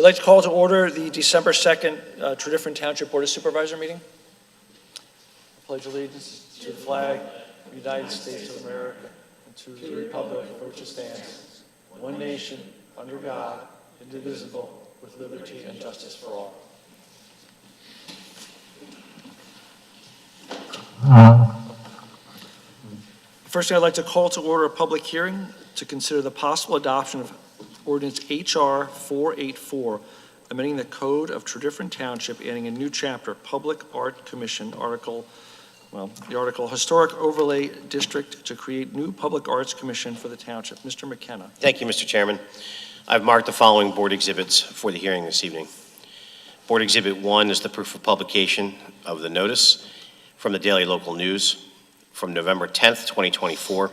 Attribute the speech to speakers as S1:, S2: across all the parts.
S1: I'd like to call to order the December 2nd Tredyffrin Township Board of Supervisor meeting. I pledge allegiance to the flag of the United States of America and to the republic for which it stands, one nation, under God, indivisible, with liberty and justice for all. First, I'd like to call to order a public hearing to consider the possible adoption of Ordinance H.R. 484, amending the Code of Tredyffrin Township, adding a new chapter, Public Art Commission, the article Historic Overlay District, to create new Public Arts Commission for the Township. Mr. McKenna.
S2: Thank you, Mr. Chairman. I've marked the following board exhibits for the hearing this evening. Board Exhibit 1 is the proof of publication of the notice from the Daily Local News from November 10th, 2024.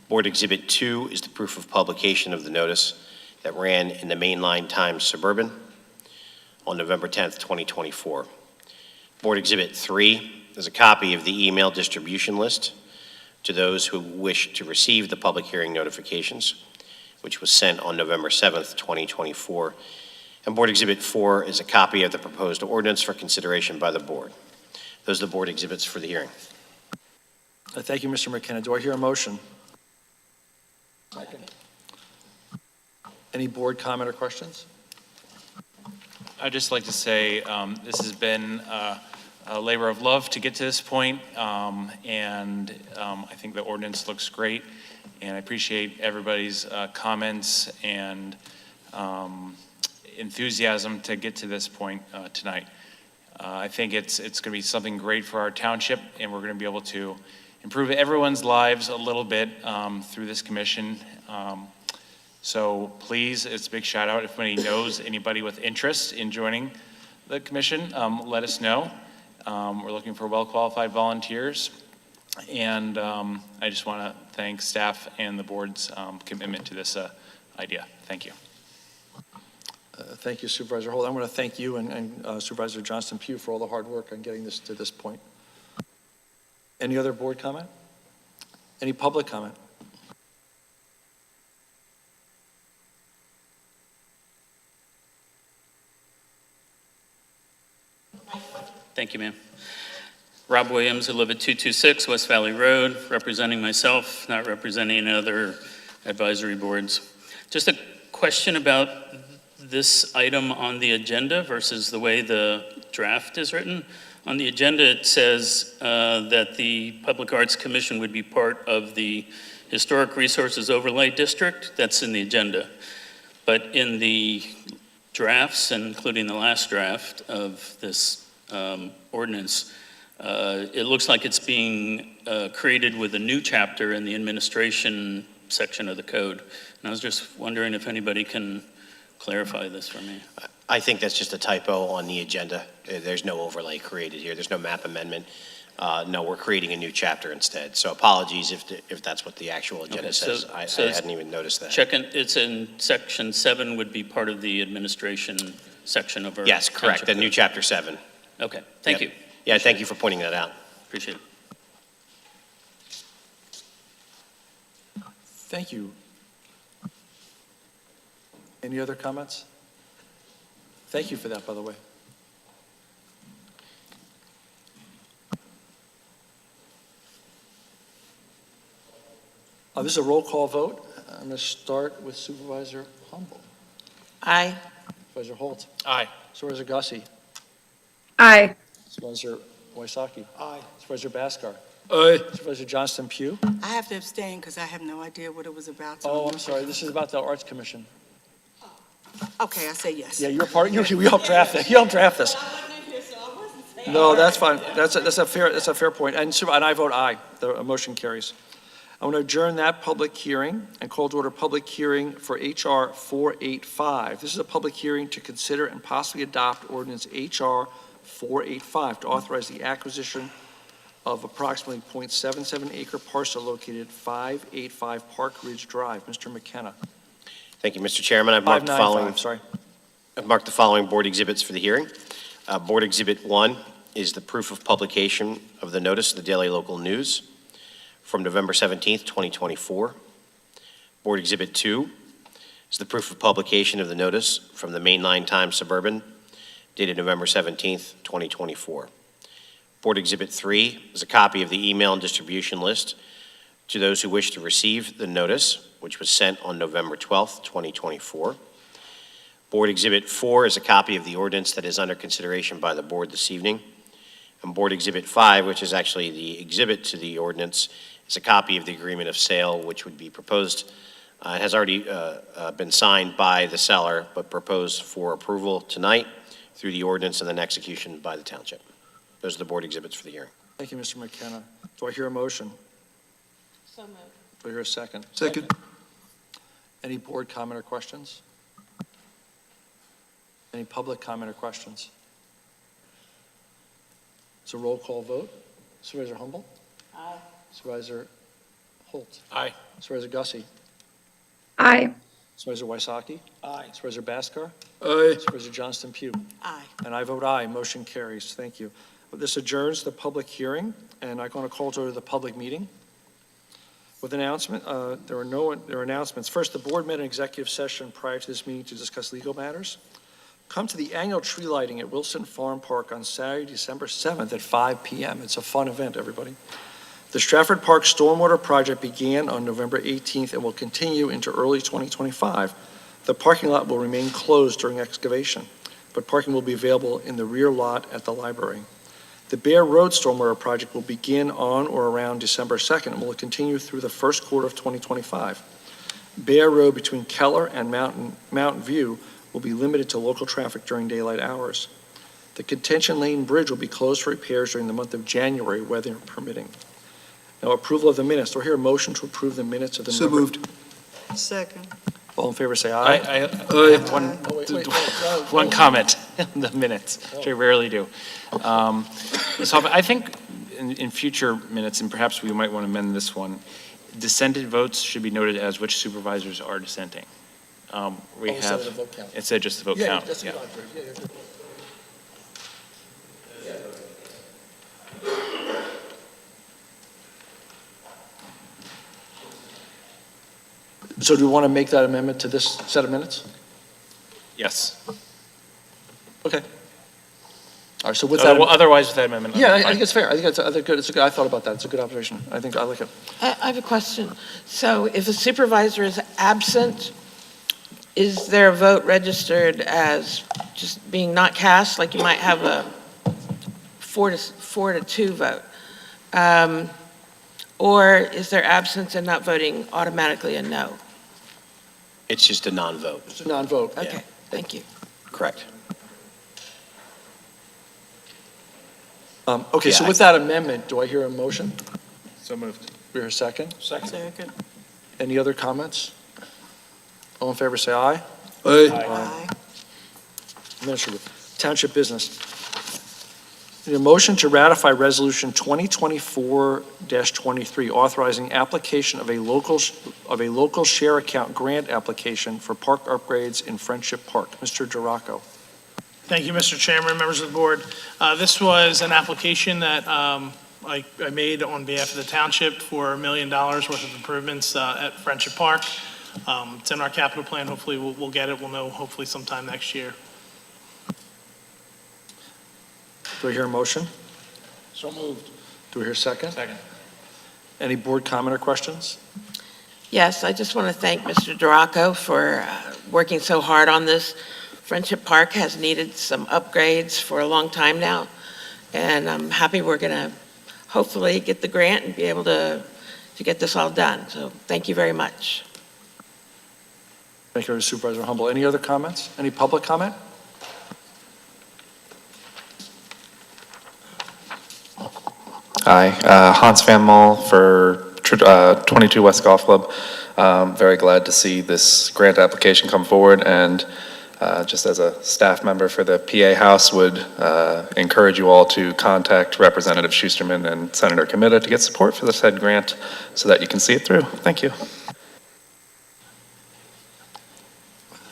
S2: Board Exhibit 2 is the proof of publication of the notice that ran in the Mainline Times Suburban on November 10th, 2024. Board Exhibit 3 is a copy of the email distribution list to those who wish to receive the public hearing notifications, which was sent on November 7th, 2024. And Board Exhibit 4 is a copy of the proposed ordinance for consideration by the board. Those are the board exhibits for the hearing.
S1: Thank you, Mr. McKenna. Do I hear a motion? Second. Any board comment or questions?
S3: I'd just like to say this has been a labor of love to get to this point, and I think the ordinance looks great, and I appreciate everybody's comments and enthusiasm to get to this point tonight. I think it's going to be something great for our township, and we're going to be able to improve everyone's lives a little bit through this commission. So please, it's a big shout out. If anybody knows anybody with interest in joining the commission, let us know. We're looking for well-qualified volunteers. And I just want to thank staff and the board's commitment to this idea. Thank you.
S1: Thank you, Supervisor Holt. I want to thank you and Supervisor Johnston Pugh for all the hard work on getting this to this point. Any other board comment? Any public comment?
S4: Thank you, ma'am. Rob Williams, I live at 226 West Valley Road, representing myself, not representing other advisory boards. Just a question about this item on the agenda versus the way the draft is written. On the agenda, it says that the Public Arts Commission would be part of the Historic Resources Overlay District. That's in the agenda. But in the drafts, including the last draft of this ordinance, it looks like it's being created with a new chapter in the administration section of the code. And I was just wondering if anybody can clarify this for me.
S2: I think that's just a typo on the agenda. There's no overlay created here. There's no map amendment. No, we're creating a new chapter instead. So apologies if that's what the actual agenda
S4: Okay,
S2: says. I hadn't even noticed that.
S4: It's in section 7 would be part of the administration section of our
S2: Yes, correct.
S4: township
S2: The new
S4: code.
S2: chapter 7.
S4: Okay, thank
S2: Yep.
S4: you.
S2: Yeah, thank you for pointing that out.
S4: Appreciate it.
S1: Thank you. Any other comments? Thank you for that, by the way. This is a roll call vote. I'm going to start with Supervisor Humble.
S5: Aye.
S1: Supervisor Holt.
S3: Aye.
S1: Supervisor Gussie.
S5: Aye.
S1: Supervisor Wysocki. Aye. Supervisor Bhaskar.
S3: Aye.
S1: Supervisor Johnston Pugh.
S5: I have to abstain because I have no idea what it was about.
S1: Oh, I'm sorry. This is about the Arts Commission.
S5: Okay, I say yes.
S1: Yeah, you're part. We helped draft it. You helped draft this. No, that's fine. That's a fair point. And I vote aye. The motion carries. I want to adjourn that public hearing and call to order public hearing for H.R. 485. This is a public hearing to consider and possibly adopt ordinance H.R. 485 to authorize the acquisition of approximately 0.77 acre parcel located at 585 Park Ridge Drive. Mr. McKenna.
S2: Thank you, Mr. Chairman. I've marked the
S1: 595, sorry.
S2: I've marked the following board exhibits for the hearing. Board Exhibit 1 is the proof of publication of the notice of the Daily Local News from November 17th, 2024. Board Exhibit 2 is the proof of publication of the notice from the Mainline Times Suburban dated November 17th, 2024. Board Exhibit 3 is a copy of the email and distribution list to those who wish to receive the notice, which was sent on November 12th, 2024. Board Exhibit 4 is a copy of the ordinance that is under consideration by the board this evening. And Board Exhibit 5, which is actually the exhibit to the ordinance, is a copy of the agreement of sale, which would be proposed. It has already been signed by the seller, but proposed for approval tonight through the ordinance and then execution by the township. Those are the board exhibits for the hearing.
S1: Thank you, Mr. McKenna. Do I hear a motion?
S5: So moved.
S1: Do I hear a second?
S6: Second.
S1: Any board comment or questions? Any public comment or questions? It's a roll call vote. Supervisor Humble?
S5: Aye.
S1: Supervisor Holt?
S3: Aye.
S1: Supervisor Gussie?
S7: Aye.
S1: Supervisor Wysocki?
S3: Aye.
S1: Supervisor Bhaskar?
S6: Aye.
S1: Supervisor Johnston Pugh?
S5: Aye.
S1: And I vote aye. Motion carries. Thank you. This adjourns the public hearing, and I'm going to call to order the public meeting. With announcement, there are announcements. First, the board met an executive session prior to this meeting to discuss legal matters. Come to the annual tree lighting at Wilson Farm Park on Saturday, December 7th at 5 p.m. It's a fun event, everybody. The Stratford Park Stormwater Project began on November 18th and will continue into early 2025. The parking lot will remain closed during excavation, but parking will be available in the rear lot at the library. The Bear Road Stormwater Project will begin on or around December 2nd and will continue through the first quarter of 2025. Bear Road between Keller and Mountain View will be limited to local traffic during daylight hours. The Contention Lane Bridge will be closed for repairs during the month of January, weather permitting. Now, approval of the minutes. Do I hear a motion to approve the minutes of the
S6: So
S1: November?
S6: moved.
S5: Second.
S1: All in favor, say aye.
S3: I have one comment in the minutes, which I rarely do. So I think in future minutes, and perhaps we might want to amend this one, dissented votes should be noted as which supervisors are dissenting. We
S1: Instead of the
S3: have,
S1: vote count.
S3: instead of just the vote
S1: Yeah,
S3: count.
S1: that's
S3: Yeah.
S1: good. Yeah, yeah, good. So do we want to make that amendment to this set of minutes?
S3: Yes.
S1: Okay. All right, so with that,
S3: Otherwise, with that amendment.
S1: yeah, I
S3: fine.
S1: think it's fair. I think it's a good, I thought about that. It's a good observation. I think I like it.
S8: I have a question. So if a supervisor is absent, is their vote registered as just being not cast? Like you might have a 4-2 vote? Or is their absence and not voting automatically a no?
S2: It's just a non-vote.
S1: It's a non-vote.
S8: Okay, thank you.
S2: Correct.
S1: Okay, so
S2: Yeah,
S1: with that amendment, do I hear a motion?
S3: So moved.
S1: Do I hear a second?
S5: Second.
S1: Any other comments? All in favor, say aye.
S6: Aye.
S5: Aye.
S1: Administrative. Township business. Need a motion to ratify Resolution 2024-23, authorizing application of a local share account grant application for park upgrades in Friendship Park. Mr. Duraco.
S9: Thank you, Mr. Chairman, members of the board. This was an application that I made on behalf of the township for $1 million worth of improvements at Friendship Park. It's in our capital plan. Hopefully, we'll get it. We'll know hopefully sometime next year.
S1: Do I hear a motion? So moved. Do I hear a second?
S3: Second.
S1: Any board comment or questions?
S8: Yes, I just want to thank Mr. Duraco for working so hard on this. Friendship Park has needed some upgrades for a long time now, and I'm happy we're going to hopefully get the grant and be able to get this all done. So thank you very much.
S1: Thank you, Supervisor Humble. Any other comments? Any public comment?
S10: Hi, Hans Van Mol for 22 West Golf Club. Very glad to see this grant application come forward, and just as a staff member for the PA House, would encourage you all to contact Representative Schusterman and Senator Comita to get support for this said grant so that you can see it through. Thank you.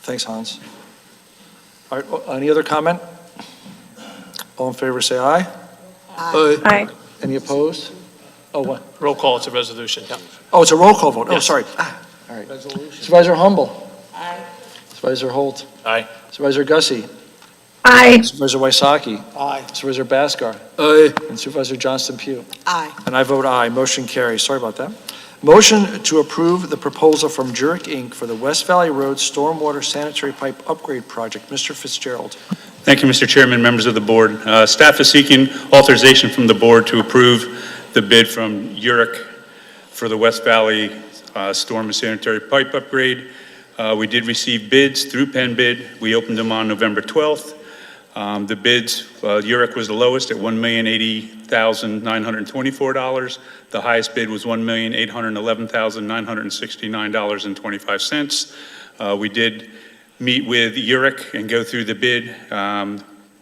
S1: Thanks, Hans. All right, any other comment? All in favor, say aye.
S6: Aye.
S7: Aye.
S1: Any opposed? Oh, what?
S9: Roll call, it's a resolution.
S1: Oh, it's a roll call vote. Oh, sorry. All right. Supervisor Humble.
S8: Aye.
S1: Supervisor Holt.
S3: Aye.
S1: Supervisor Gussie.
S7: Aye.
S1: Supervisor Wysocki.
S5: Aye.
S1: Supervisor Bhaskar.
S5: Aye.
S1: And Supervisor Johnston Pugh.
S5: Aye.
S1: And I vote aye. Motion carries. Sorry about that. Motion to approve the proposal from Jurek Inc. for the West Valley Road Stormwater Sanitary Pipe Upgrade Project. Mr. Fitzgerald.
S6: Thank you, Mr. Chairman, members of the board. Staff is seeking authorization from the board to approve the bid from Uric for the West Valley Storm and Sanitary Pipe Upgrade. We did receive bids through Penn Bid. We opened them on November 12th. The bids, Uric was the lowest at $1,080,924. The highest bid was $1,811,969.25. We did meet with Uric and go through the bid.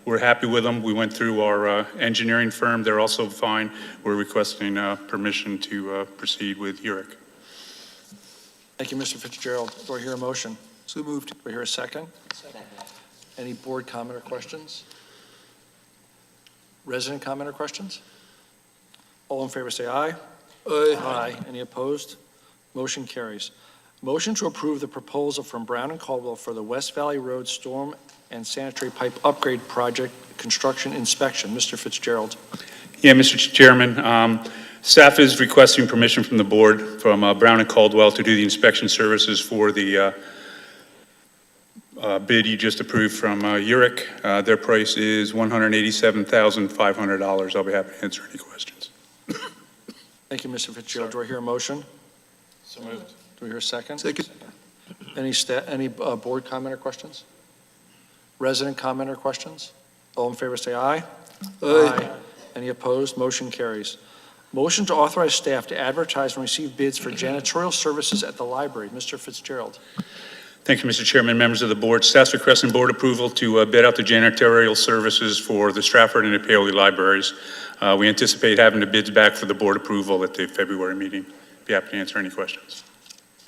S6: We're happy with them. We went through our engineering firm. They're also fine. We're requesting permission to proceed with Uric.
S1: Thank you, Mr. Fitzgerald. Do I hear a motion?
S5: So moved.
S1: Do I hear a second? Any board comment or questions? Resident comment or questions? All in favor say aye. Aye. Any opposed? Motion carries. Motion to approve the proposal from Brown and Caldwell for the West Valley Road Storm and Sanitary Pipe Upgrade Project Construction Inspection. Mr. Fitzgerald.
S6: Yeah, Mr. Chairman, staff is requesting permission from the board from Brown and Caldwell to do the inspection services for the bid you just approved from Uric. Their price is $187,500. I'll be happy to answer any questions.
S1: Thank you, Mr. Fitzgerald. Do I hear a motion?
S3: So moved.
S1: Do we hear a second?
S5: Second.
S1: Any board comment or questions? Resident comment or questions? All in favor say aye. Aye. Any opposed? Motion carries. Motion to authorize staff to advertise and receive bids for janitorial services at the library. Mr. Fitzgerald.
S6: Thank you, Mr. Chairman, members of the board. Staff's requesting board approval to bid out the janitorial services for the Stratford and the Paoli libraries. We anticipate having the bids back for the board approval at the February meeting. Be happy to answer any questions.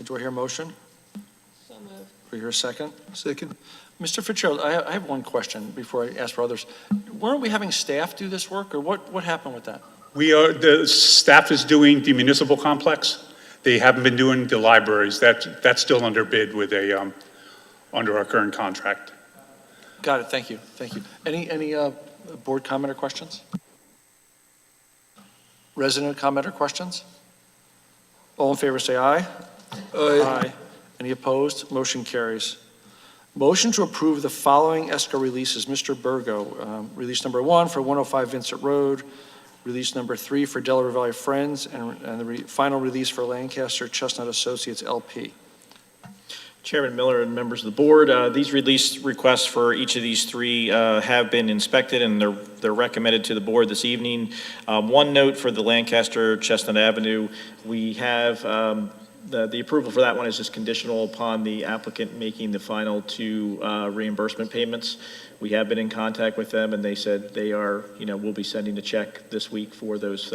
S1: Do I hear a motion?
S8: So moved.
S1: Do we hear a second?
S5: Second.
S1: Mr. Fitzgerald, I have one question before I ask for others. Weren't we having staff do this work, or what happened with that?
S6: The staff is doing the municipal complex. They haven't been doing the libraries. That's still under bid with under our current contract.
S1: Got it, thank you, thank you. Any board comment or questions? Resident comment or questions? All in favor say aye. Aye. Any opposed? Motion carries. Motion to approve the following escrow releases. Mr. Burgo, release number 1 for 105 Vincent Road, release number 3 for Delaware Valley Friends, and the final release for Lancaster Chestnut Associates LP.
S11: Chairman Miller and members of the board, these release requests for each of these three have been inspected, and they're recommended to the board this evening. One note for the Lancaster Chestnut Avenue, we have the approval for that one is just conditional upon the applicant making the final 2 reimbursement payments. We have been in contact with them, and they said they are, we'll be sending a check this week for those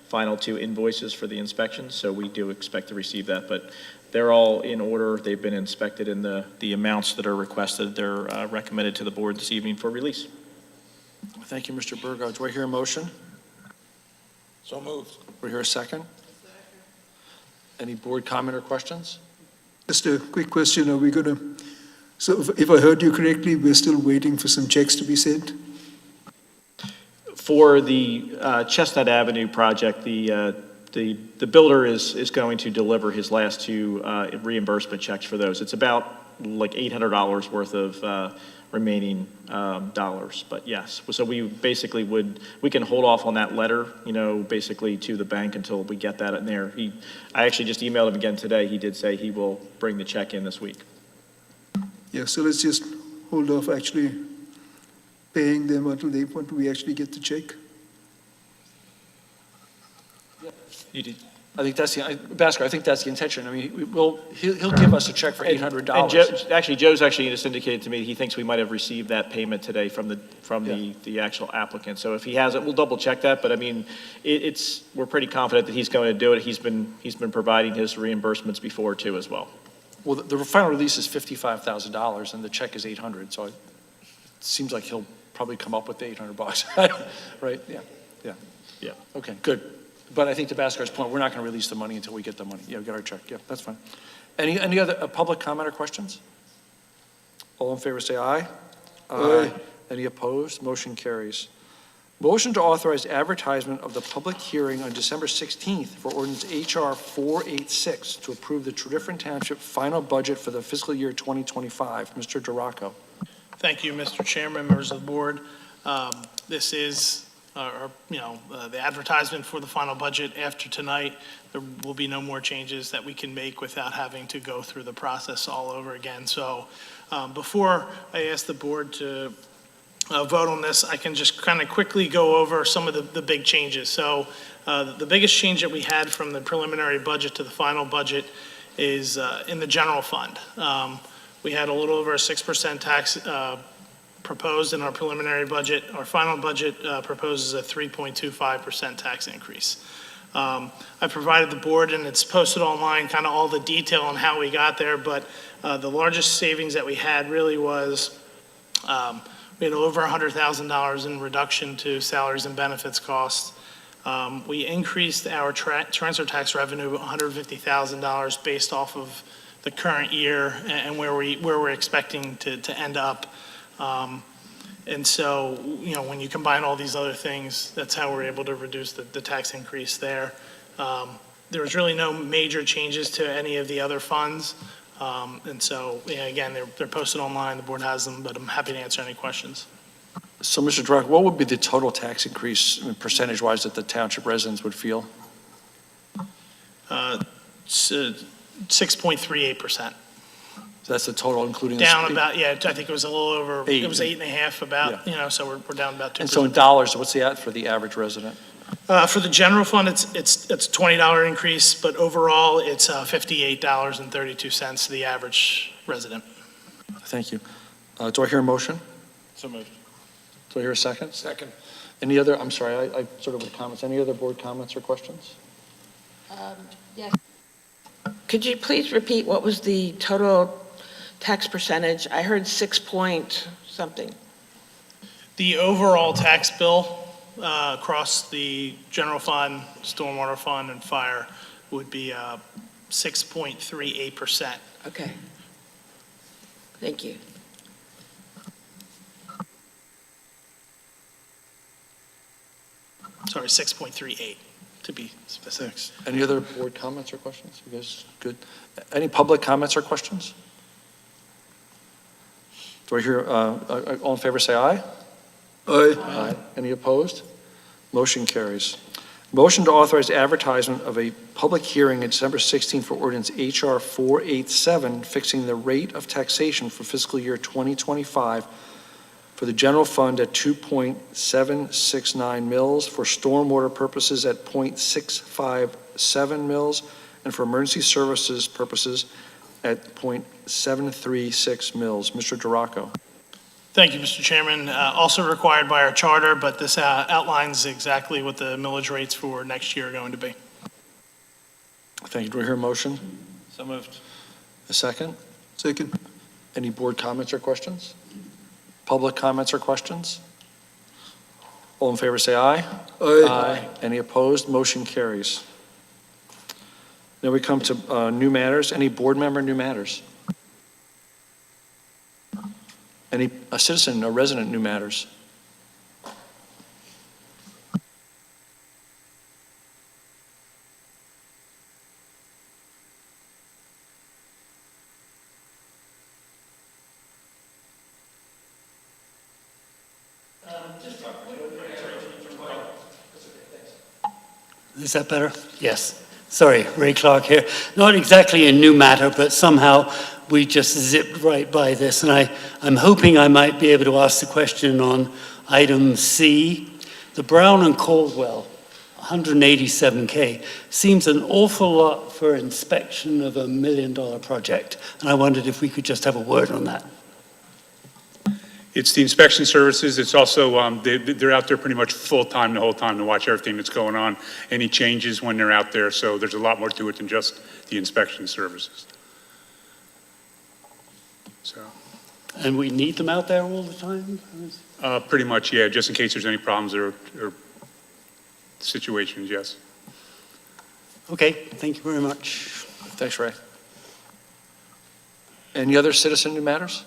S11: final 2 invoices for the inspection. So we do expect to receive that, but they're all in order. They've been inspected, and the amounts that are requested, they're recommended to the board this evening for release.
S1: Thank you, Mr. Burgo. Do I hear a motion?
S5: So moved.
S1: Do we hear a second? Any board comment or questions?
S12: Just a quick question, are we going to, so if I heard you correctly, we're still waiting for some checks to be sent?
S11: For the Chestnut Avenue project, the builder is going to deliver his last 2 reimbursement checks for those. It's about like $800 worth of remaining dollars, but yes. So we basically we can hold off on that letter, basically to the bank until we get that in there. I actually just emailed him again today. He did say he will bring the check in this week.
S12: Yeah, so let's just hold off actually paying them until we actually get the check.
S11: You did.
S1: I think that's Bhaskar, I think that's the intention. I mean, he'll give us a check for $800.
S11: And Joe's actually just indicated to me he thinks we might have received that payment today from the actual applicant. So if he hasn't, we'll double check that. But I mean, we're pretty confident that he's going to do it. He's been providing his reimbursements before too as well.
S1: Well, the final release is $55,000 and the check is $800. So it seems like he'll probably come up with the $800, right? Yeah.
S11: Yeah.
S1: Okay, good. But I think to Bhaskar's point, we're not going to release the money until we get the money. Yeah, we get our check. Yeah, that's fine. Any other public comment or questions? All in favor, say aye.
S12: Aye.
S1: Any opposed? Motion carries. Motion to authorize advertisement of the public hearing on December 16th for ordinance HR 486 to approve the Tredyffrin Township final budget for the fiscal year 2025. Mr. Duraco.
S9: Thank you, Mr. Chairman, members of the board. This is, the advertisement for the final budget after tonight. There will be no more changes that we can make without having to go through the process all over again. So before I ask the board to vote on this, I can just kind of quickly go over some of the big changes. So the biggest change that we had from the preliminary budget to the final budget is in the general fund. We had a little over a 6% tax proposed in our preliminary budget. Our final budget proposes a 3.25% tax increase. I provided the board, and it's posted online, kind of all the detail on how we got there, but the largest savings that we had really was we had over $100,000 in reduction to salaries and benefits costs. We increased our transfer tax revenue $150,000 based off of the current year and where we're expecting to end up. And so, when you combine all these other things, that's how we're able to reduce the tax increase there. There was really no major changes to any of the other funds. And so, again, they're posted online, the board has them, but I'm happy to answer any questions.
S1: So, Mr. Duraco, what would be the total tax increase percentage-wise that the township residents would feel?
S9: 6.38%.
S1: So that's the total, including the
S9: Down about, I think it was a little over,
S1: Eight.
S9: it was 8.5 about, so we're down about 2%.
S1: And so in dollars, what's the for the average resident?
S9: For the general fund, it's $20 increase, but overall, it's $58.32 to the average resident.
S1: Thank you. Do I hear a motion?
S5: So moved.
S1: Do I hear a second?
S5: Second.
S1: Any other, I'm sorry, I sort of with comments. Any other board comments or questions?
S8: Yes. Could you please repeat what was the total tax percentage? I heard 6 point something.
S9: The overall tax bill across the general fund, stormwater fund, and fire would be 6.38%.
S8: Okay. Thank you.
S9: Sorry, 6.38 to be specific.
S1: Any other board comments or questions? You guys good? Any public comments or questions? Do I hear, all in favor, say aye.
S12: Aye.
S1: Aye. Any opposed? Motion carries. Motion to authorize advertisement of a public hearing on December 16th for ordinance HR 487, fixing the rate of taxation for fiscal year 2025 for the general fund at 2.769 mils, for stormwater purposes at 0.657 mils, and for emergency services purposes at 0.736 mils. Mr. Duraco.
S9: Thank you, Mr. Chairman. Also required by our charter, but this outlines exactly what the millage rates for next year are going to be.
S1: Thank you. Do I hear a motion?
S5: So moved.
S1: A second?
S12: Second.
S1: Any board comments or questions? Public comments or questions? All in favor, say aye.
S12: Aye.
S1: Any opposed? Motion carries. Now we come to new matters. Any board member new matters? Any citizen or resident new matters?
S13: Is that better? Yes. Sorry, Ray Clark here. Not exactly a new matter, but somehow we just zipped right by this. And I'm hoping I might be able to ask the question on item C. The Brown and Caldwell, 187K, seems an awful lot for inspection of $1 million project. And I wondered if we could just have a word on that.
S6: It's the inspection services. It's also, they're out there pretty much full-time the whole time to watch everything that's going on, any changes when they're out there. So there's a lot more to it than just the inspection services. So.
S13: And we need them out there all the time?
S6: Pretty much, yeah, just in case there's any problems or situations, yes.
S13: Okay, thank you very much.
S1: Thanks, Ray. Any other citizen new matters?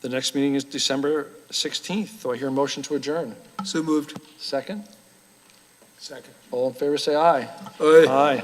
S1: The next meeting is December 16th. Do I hear a motion to adjourn?
S12: So moved.
S1: Second?
S5: Second.
S1: All in favor, say aye.
S12: Aye.
S1: Aye.